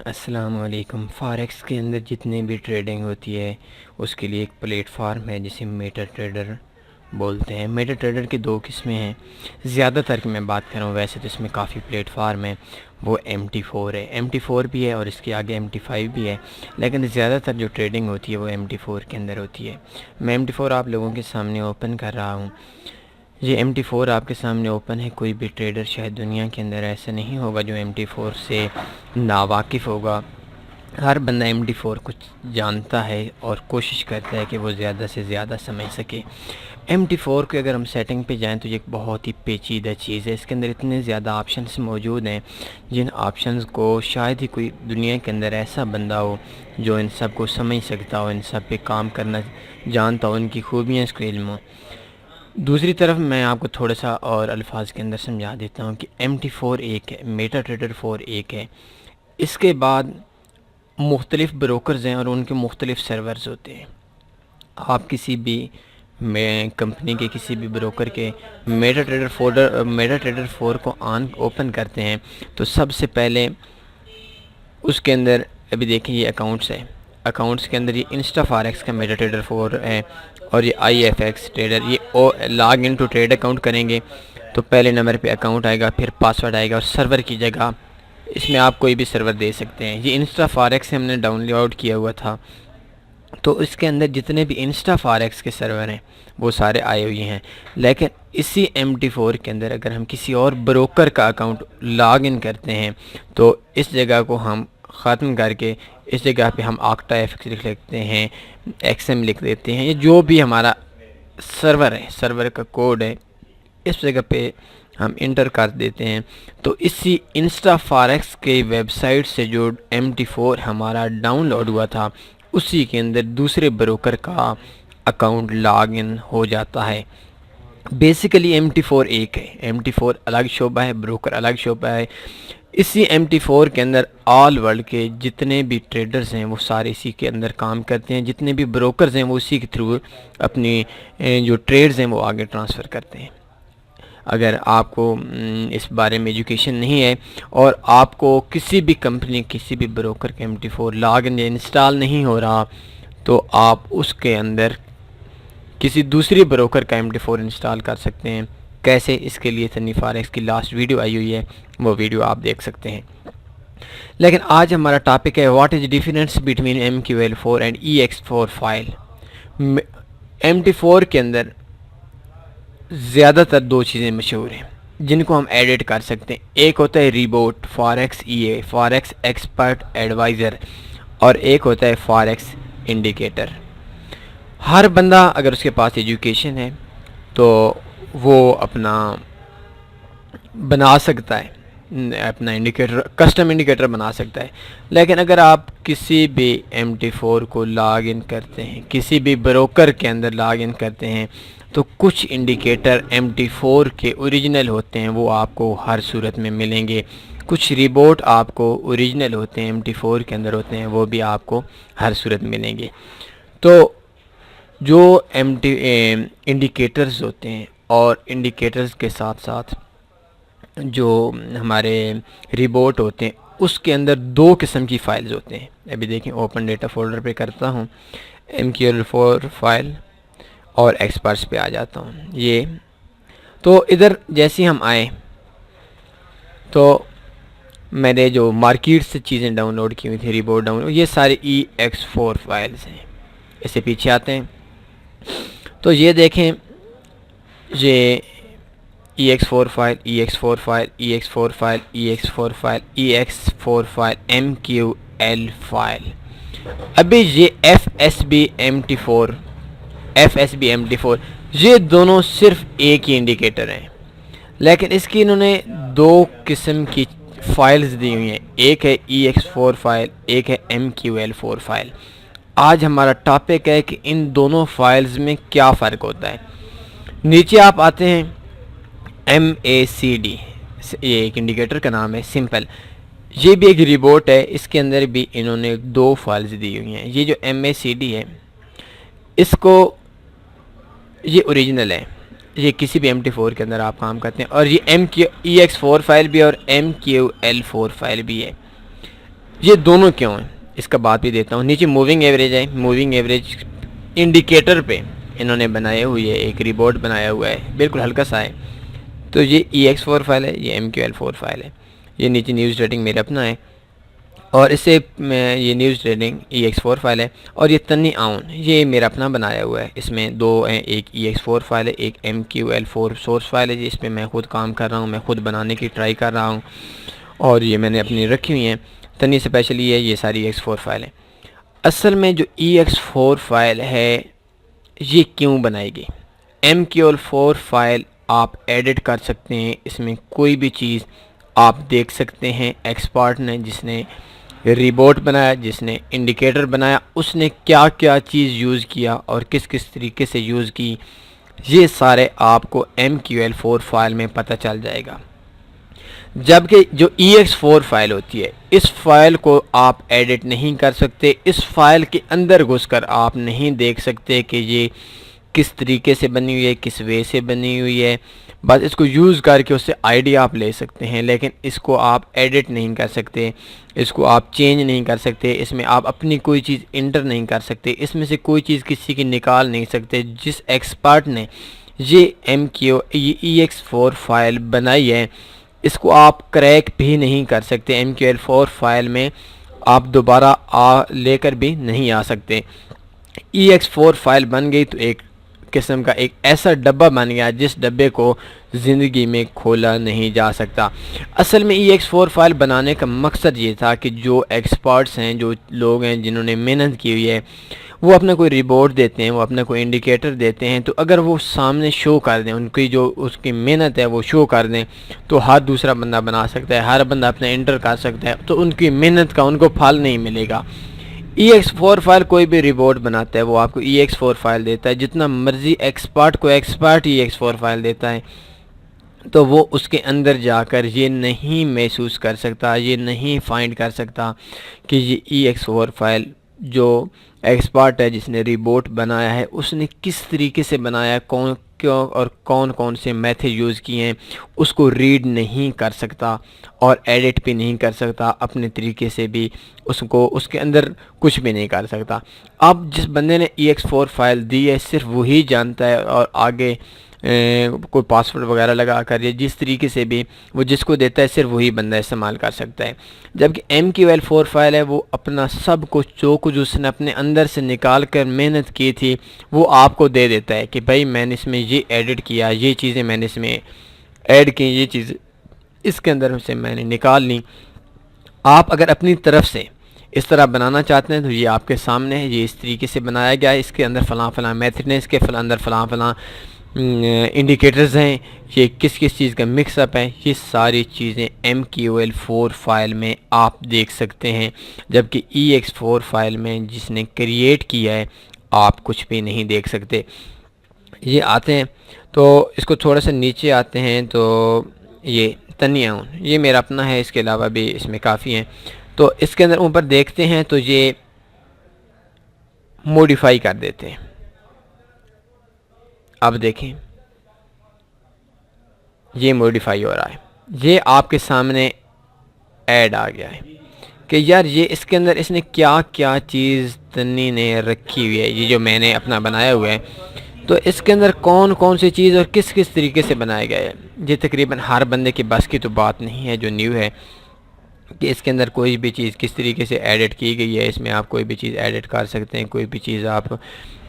अस्सलामुअलैकुम। फ़ॉरेक्स के अंदर जितनी भी ट्रेडिंग होती है उसके लिए एक प्लेटफार्म है जिसे मेटा ट्रेडर बोलते हैं। मेटा ट्रेडर की दो किस्में हैं। ज़्यादातर की मैं बात कर रहा हूँ, वैसे तो इसमें काफ़ी प्लेटफार्म है। वो MT4 है, MT4 भी है और इसके आगे MT5 भी है, लेकिन ज़्यादातर जो ट्रेडिंग होती है वो MT4 के अंदर होती है। मैं MT4 आप लोगों के सामने ओपन कर रहा हूँ। ये MT4 आपके सामने ओपन है। कोई भी ट्रेडर शायद दुनिया के अंदर ऐसा नहीं होगा जो MT4 से नावाकिफ़ होगा। हर बंदा MT4 कुछ जानता है और कोशिश करता है कि वो ज़्यादा से ज़्यादा समझ सके। MT4 के अगर हम सेटिंग पे जाएं तो ये एक बहुत ही पेचीदा चीज़ है। इसके अंदर इतने ज़्यादा ऑप्शंस मौजूद हैं जिन ऑप्शंस को शायद ही कोई दुनिया के अंदर ऐसा बंदा हो जो इन सब को समझ सकता हो, इन सब पे काम करना जानता हो, इनकी खूबियाँ इसको इल्म हो। दूसरी तरफ मैं आपको थोड़ा सा और अल्फाज के अंदर समझा देता हूँ कि MT4 एक है, मेटा ट्रेडर 4 एक है। इसके बाद मुख्तलिफ़ ब्रोकर्स हैं और उनके मुख्तलिफ़ सर्वर्स होते हैं। आप किसी भी में कंपनी के किसी भी ब्रोकर के मेटा ट्रेडर 4 को ऑन ओपन करते हैं तो सबसे पहले उसके अंदर अभी देखें ये अकाउंट्स है। अकाउंट्स के अंदर ये इंस्टा फॉरेक्स का मेटा ट्रेडर 4 है और ये IFX ट्रेडर। ये log in to trade account करेंगे तो पहले नंबर पे अकाउंट आएगा, फिर पासवर्ड आएगा और सर्वर की जगह इसमें आप कोई भी सर्वर दे सकते हैं। ये इंस्टा फॉरेक्स से हमने डाउनलोड किया हुआ था, तो इसके अंदर जितने भी इंस्टा फॉरेक्स के सर्वर हैं वो सारे आए हुए हैं। लेकिन इसी MT4 के अंदर अगर हम किसी और ब्रोकर का अकाउंट लॉग इन करते हैं तो इस जगह को हम ख़त्म करके इस जगह पे हम आक्टा FX लिख लेते हैं, XM लिख देते हैं। ये जो भी हमारा सर्वर है, सर्वर का कोड है, इस जगह पे हम इंटर कर देते हैं तो इसी इंस्टा फॉरेक्स के वेबसाइट से जो MT4 हमारा डाउनलोड हुआ था उसी के अंदर दूसरे ब्रोकर का अकाउंट लॉग इन हो जाता है। बेसिकली MT4 एक है, MT4 अलग शोबा है, ब्रोकर अलग शोबा है। इसी MT4 के अंदर ऑल वर्ल्ड के जितने भी ट्रेडर्स हैं वो सारे इसी के अंदर काम करते हैं। जितने भी ब्रोकर्स हैं वो इसी के थ्रू अपनी जो ट्रेड्स हैं वो आगे ट्रांसफ़र करते हैं। अगर आपको इस बारे में एजुकेशन नहीं है और आपको किसी भी कंपनी किसी भी ब्रोकर के MT4 लॉग इन इंस्टॉल नहीं हो रहा तो आप उसके अंदर किसी दूसरी ब्रोकर का MT4 इंस्टॉल कर सकते हैं। कैसे, इसके लिए सनी फॉरेक्स की लास्ट वीडियो आई हुई है, वो वीडियो आप देख सकते हैं। लेकिन आज हमारा टॉपिक है what is difference between MQL4 and EX4 file. MT4 के अंदर ज़्यादातर दो चीज़ें मशहूर हैं जिनको हम एडिट कर सकते हैं। एक होता है robot forex EA, forex expert advisor, और एक होता है फॉरेक्स इंडिकेटर। हर बंदा अगर उसके पास एजुकेशन है तो वो अपना बना सकता है, अपना इंडिकेटर, कस्टम इंडिकेटर बना सकता है। लेकिन अगर आप किसी भी MT4 को लॉग इन करते हैं, किसी भी ब्रोकर के अंदर लॉग इन करते हैं तो कुछ इंडिकेटर MT4 के ओरिजिनल होते हैं, वो आपको हर सूरत में मिलेंगे। कुछ रिपोर्ट आपको ओरिजिनल होते हैं, MT4 के अंदर होते हैं, वो भी आपको हर सूरत मिलेंगे। तो जो इंडिकेटर्स होते हैं और इंडिकेटर्स के साथ साथ जो हमारे रिपोर्ट होते हैं उसके अंदर दो किस्म की फ़ाइल्स होते हैं। अभी देखें, ओपन डेटा फोल्डर पे करता हूँ, MQL4 फाइल और एक्सपर्ट्स पे आ जाता हूँ। ये तो इधर जैसे हम आए तो मैंने जो मार्केट से चीज़ें डाउनलोड की हुई थी, रिपोर्ट डाउनलोड, ये सारे EX4 फाइल्स हैं। इससे पीछे आते हैं तो ये देखें, ये EX4 file, EX4 file, EX4 file, EX4 file, EX4 file, MQL file. अभी ये FSB MT4 ये दोनों सिर्फ एक ही इंडिकेटर हैं, लेकिन इसकी इन्होंने दो किस्म की फाइल्स दी हुई हैं। एक है EX4 फाइल, एक है MQL4 फाइल। आज हमारा टॉपिक है कि इन दोनों फाइल्स में क्या फ़र्क होता है। नीचे आप आते हैं, MACD, ये एक इंडिकेटर का नाम है, सिंपल। ये भी एक रिपोर्ट है, इसके अंदर भी इन्होंने दो फाइल्स दी हुई हैं। ये जो MACD है इसको, ये ओरिजिनल है, ये किसी भी MT4 के अंदर आप काम करते हैं। और ये EX4 फाइल भी और MQL4 फाइल भी है। ये दोनों क्यों हैं इसका बात भी देता हूँ। नीचे मूविंग एवरेज है, मूविंग एवरेज इंडिकेटर पे इन्होंने बनाए हुई है, एक रिपोर्ट बनाया हुआ है, बिल्कुल हल्का सा है। तो ये EX4 फाइल है, ये MQL4 फाइल है। ये नीचे न्यूज़ रेटिंग मेरे अपना है, और इससे ये न्यूज़ रेटिंग EX4 फाइल है, और ये तन्नी आउन ये मेरा अपना बनाया हुआ है। इसमें दो हैं, एक EX4 फाइल है, एक MQL4 सोर्स फाइल है, इस पर मैं खुद काम कर रहा हूँ, मैं खुद बनाने की ट्राई कर रहा हूँ, और ये मैंने अपनी रखी हुई हैं। तन्नी स्पेशली है, ये सारी EX4 फाइल है। असल में जो EX4 फाइल है ये क्यों बनाई गई? MQL4 फाइल आप एडिट कर सकते हैं, इसमें कोई भी चीज़ आप देख सकते हैं। एक्सपर्ट ने, जिसने रिपोर्ट बनाया, जिसने इंडिकेटर बनाया, उसने क्या क्या चीज़ यूज़ किया और किस किस तरीके से यूज़ की, ये सारे आपको MQL4 फाइल में पता चल जाएगा। जबकि जो EX4 फाइल होती है, इस फाइल को आप एडिट नहीं कर सकते, इस फाइल के अंदर घुसकर आप नहीं देख सकते कि ये किस तरीके से बनी हुई है, किस वे से बनी हुई है। बस इसको यूज़ करके उससे आइडिया आप ले सकते हैं, लेकिन इसको आप एडिट नहीं कर सकते, इसको आप चेंज नहीं कर सकते, इसमें आप अपनी कोई चीज़ इंटर नहीं कर सकते, इसमें से कोई चीज़ किसी की निकाल नहीं सकते। जिस एक्सपर्ट ने ये EX4 फाइल बनाई है, इसको आप क्रैक भी नहीं कर सकते। MQL4 फाइल में आप दोबारा लेकर भी नहीं आ सकते। EX4 फाइल बन गई तो एक किस्म का एक ऐसा डब्बा बन गया जिस डब्बे को ज़िंदगी में खोला नहीं जा सकता। असल में EX4 फाइल बनाने का मकसद ये था कि जो एक्सपर्ट्स हैं, जो लोग हैं जिन्होंने मेहनत की हुई है, वो अपना कोई रिपोर्ट देते हैं, वो अपना कोई इंडिकेटर देते हैं, तो अगर वो सामने शो कर दें, उनकी जो उसकी मेहनत है वो शो कर दें, तो हर दूसरा बंदा बना सकता है, हर बंदा अपना इंटर कर सकता है, तो उनकी मेहनत का उनको फल नहीं मिलेगा। EX4 फाइल कोई भी रिपोर्ट बनाता है वो आपको EX4 फाइल देता है, जितना मर्जी एक्सपर्ट को एक्सपर्ट EX4 फाइल देता है, तो वो उसके अंदर जाकर ये नहीं महसूस कर सकता, ये नहीं फाइंड कर सकता कि ये EX4 फाइल जो एक्सपर्ट है, जिसने रिपोर्ट बनाया है, उसने किस तरीके से बनाया, कौन क्यों और कौन कौन से मेथड यूज़ किए हैं, उसको रीड नहीं कर सकता और एडिट भी नहीं कर सकता अपने तरीके से भी, उसको उसके अंदर कुछ भी नहीं कर सकता। अब जिस बंदे ने EX4 फाइल दी है सिर्फ वही जानता है, और आगे कोई पासवर्ड वगैरह लगा कर या जिस तरीके से भी वो जिसको देता है सिर्फ वही बंदा इस्तेमाल कर सकता है। जबकि MQL4 फाइल है वो अपना सब कुछ, जो कुछ उसने अपने अंदर से निकाल कर मेहनत की थी, वो आपको दे देता है कि भाई मैंने इसमें ये एडिट किया, ये चीज़ें मैंने इसमें ऐड की, ये चीज़ इसके अंदर से मैंने निकाल ली। आप अगर अपनी तरफ से इस तरह बनाना चाहते हैं तो ये आपके सामने है, ये इस तरीके से बनाया गया है, इसके अंदर फ़लाँ फ़लाँ मेथड है, इसके अंदर फ़लाँ फ़लाँ इंडिकेटर्स हैं, ये किस किस चीज़ का मिक्सअप है, ये सारी चीज़ें MQL4 फाइल में आप देख सकते हैं। जबकि EX4 फाइल में जिसने क्रिएट किया है आप कुछ भी नहीं देख सकते। ये आते हैं तो इसको थोड़ा सा नीचे आते हैं, तो ये तनियाउन ये मेरा अपना है, इसके अलावा भी इसमें काफ़ी हैं। तो इसके अंदर ऊपर देखते हैं तो ये मॉडिफाई कर देते हैं। अब देखें ये मॉडिफाई हो रहा है, ये आपके सामने ऐड आ गया है कि यार ये इसके अंदर इसने क्या क्या चीज़ तन्नी ने रखी हुई है, ये जो मैंने अपना बनाया हुआ है, तो इसके अंदर कौन कौन सी चीज़ और किस किस तरीके से बनाया गया है। ये तकरीबन हर बंदे के बस की तो बात नहीं है जो न्यू है कि इसके अंदर कोई भी चीज़ किस तरीके से एडिट की गई है। इसमें आप कोई भी चीज़ एडिट कर सकते हैं, कोई भी चीज़ आप,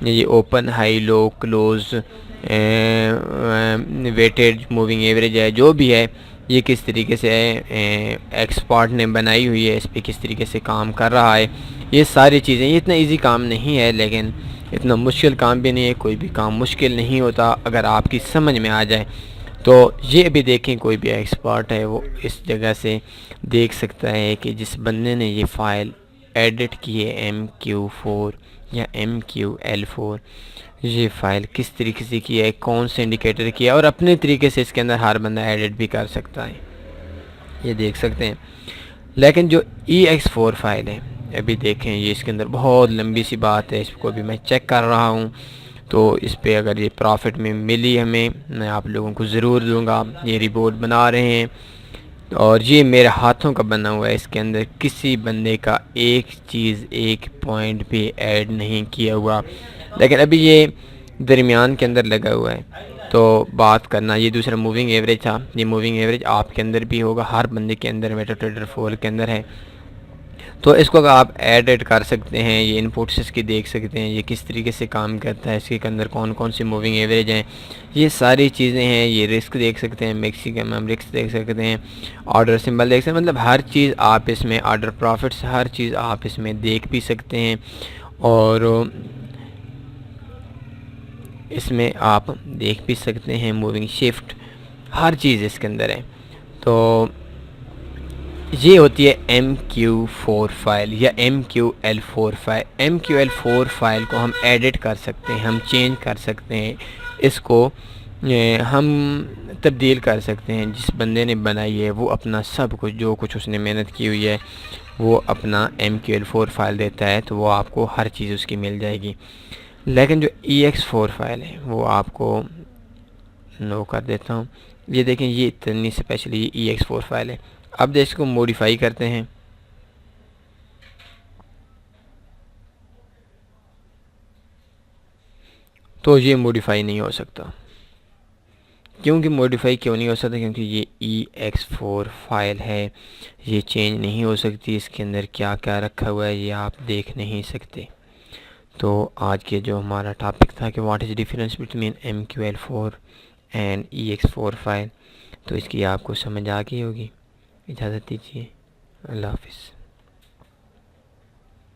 ये ओपन, हाई, लो, क्लोज, वेटेड, मूविंग एवरेज है, जो भी है ये किस तरीके से एक्सपर्ट ने बनाई हुई है, इस पर किस तरीके से काम कर रहा है, ये सारी चीज़ें। ये इतना इजी काम नहीं है, लेकिन इतना मुश्किल काम भी नहीं है, कोई भी काम मुश्किल नहीं होता अगर आपकी समझ में आ जाए। तो ये भी देखें, कोई भी एक्सपर्ट है वो इस जगह से देख सकता है कि जिस बंदे ने ये फ़ाइल एडिट की है MQ4 या MQL4, ये फ़ाइल किस तरीके से की है, कौन से इंडिकेटर किया है, और अपने तरीके से इसके अंदर हर बंदा एडिट भी कर सकता है, ये देख सकते हैं। लेकिन जो EX4 फाइल है अभी देखें, ये इसके अंदर बहुत लंबी सी बात है, इसको भी मैं चेक कर रहा हूँ। तो इस पे अगर ये प्रॉफिट में मिली हमें, मैं आप लोगों को ज़रूर दूंगा। ये रिपोर्ट बना रहे हैं, और ये मेरे हाथों का बना हुआ है, इसके अंदर किसी बंदे का एक चीज़ एक पॉइंट भी ऐड नहीं किया हुआ, लेकिन अभी ये दरमियान के अंदर लगा हुआ है। तो बात करना, ये दूसरा मूविंग एवरेज था, ये मूविंग एवरेज आपके अंदर भी होगा, हर बंदे के अंदर मेटाट्रेडर 4 के अंदर है। तो इसको अगर आप ऐड कर सकते हैं, ये इनपुट्स इसकी देख सकते हैं, ये किस तरीके से काम करता है, इसके अंदर कौन कौन सी मूविंग एवरेज हैं, ये सारी चीज़ें हैं। ये रिस्क देख सकते हैं, मैक्सिमम हम रिस्क देख सकते हैं, ऑर्डर सिंबल देख सकते हैं, मतलब हर चीज़ आप इसमें, ऑर्डर प्रॉफिट्स, हर चीज़ आप इसमें देख भी सकते हैं। और इसमें आप देख भी सकते हैं मूविंग शिफ्ट, हर चीज़ इसके अंदर है। तो ये होती है MQ4 फाइल या MQL4 फाइल। MQL4 फाइल को हम एडिट कर सकते हैं, हम चेंज कर सकते हैं, इसको हम तब्दील कर सकते हैं। जिस बंदे ने बनाई है वो अपना सब कुछ, जो कुछ उसने मेहनत की हुई है, वो अपना MQL4 फाइल देता है, तो वो आपको हर चीज़ उसकी मिल जाएगी। लेकिन जो EX4 फाइल है वो आपको नो कर देता हूँ। ये देखें, ये इतनी स्पेशली ये EX4 फाइल है। अब इसको मॉडिफाई करते हैं, तो ये मॉडिफाई नहीं हो सकता। क्योंकि मॉडिफाई क्यों नहीं हो सकता? क्योंकि ये EX4 फाइल है, ये चेंज नहीं हो सकती। इसके अंदर क्या क्या रखा हुआ है ये आप देख नहीं सकते। तो आज के जो हमारा टॉपिक था कि what is difference between MQL4 and EX4 file, तो इसकी आपको समझ आ गई होगी। इजाज़त दीजिए, अल्लाह हाफिज़।